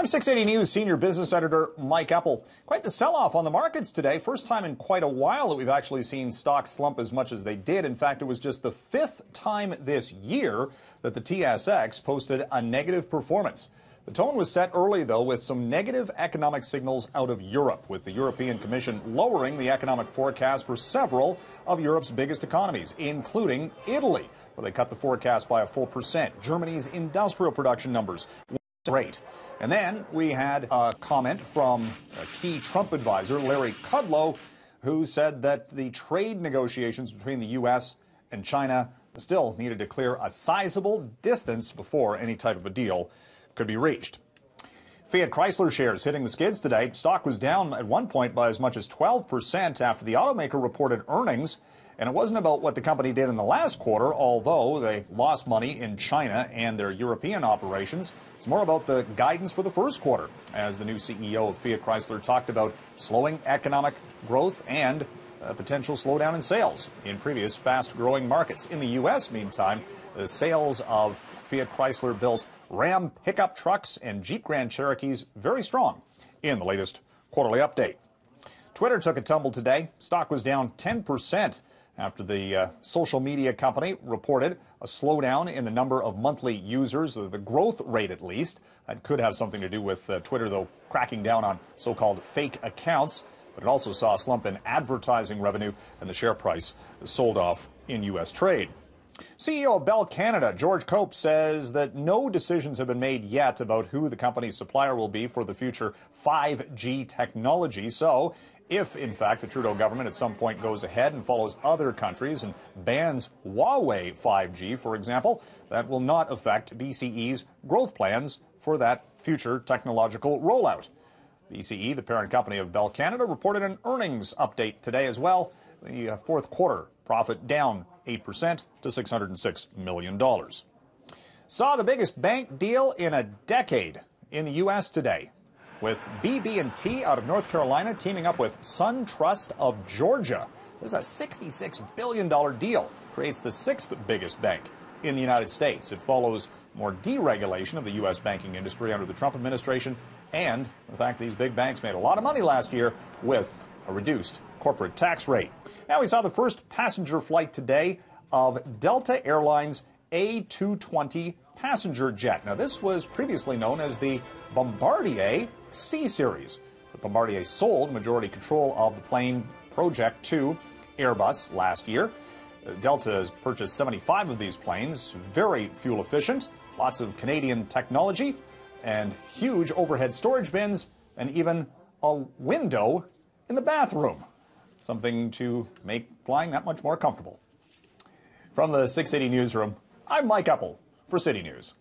I'm 680 News Senior Business Editor Mike Eppel. Quite the sell-off on the markets today. First time in quite a while that we've actually seen stocks slump as much as they did. In fact, it was just the fifth time this year that the TSX posted a negative performance. The tone was set early, though, with some negative economic signals out of Europe, with the European Commission lowering the economic forecast for several of Europe's biggest economies, including Italy, where they cut the forecast by a full %. Germany's industrial production numbers were great. And then we had a comment from a key Trump advisor, Larry Kudlow, who said that the trade negotiations between the U.S. and China still needed to clear a sizable distance before any type of a deal could be reached. FIAT CHRYSLER shares hitting the skids today. Stock was down at one point by as much as 12% after the automaker reported earnings. And it wasn't about what the company did in the last quarter, although they lost money in China and their European operations. It's more about the guidance for the first quarter, as the new CEO of FIAT CHRYSLER talked about slowing economic growth and a potential slowdown in sales in previous fast-growing markets. In the U.S., meantime, the sales of FIAT CHRYSLER-built Ram pickup trucks and Jeep Grand Cherokees very strong in the latest quarterly update. Twitter took a tumble today. Stock was down 10%. After the social media company reported a slowdown in the number of monthly users, the growth rate at least. That could have something to do with Twitter, though, cracking down on so-called fake accounts. But it also saw a slump in advertising revenue, and the share price sold off in U.S. trade. CEO of Bell Canada, George Cope, says that no decisions have been made yet about who the company's supplier will be for the future 5G technology. So, if, in fact, the Trudeau government at some point goes ahead and follows other countries and bans Huawei 5G, for example, that will not affect BCE's growth plans for that future technological rollout. BCE, the parent company of Bell Canada, reported an earnings update today as well. The fourth quarter profit down 8% to $606 million. Saw the biggest bank deal in a decade in the U.S. today, with BB&T out of North Carolina teaming up with SunTrust of Georgia. This is a $66 billion deal. Creates the sixth biggest bank in the United States. It follows more deregulation of the U.S. banking industry under the Trump administration and the fact these big banks made a lot of money last year with a reduced corporate tax rate. Now we saw the first passenger flight today of Delta Airlines A220 passenger jet. Now this was previously known as the Bombardier C-Series. But Bombardier sold majority control of the plane project to Airbus last year. Delta has purchased 75 of these planes, very fuel efficient, lots of Canadian technology, and huge overhead storage bins, and even a window in the bathroom. Something to make flying that much more comfortable. From the 680 newsroom, I'm Mike Eppel for City News.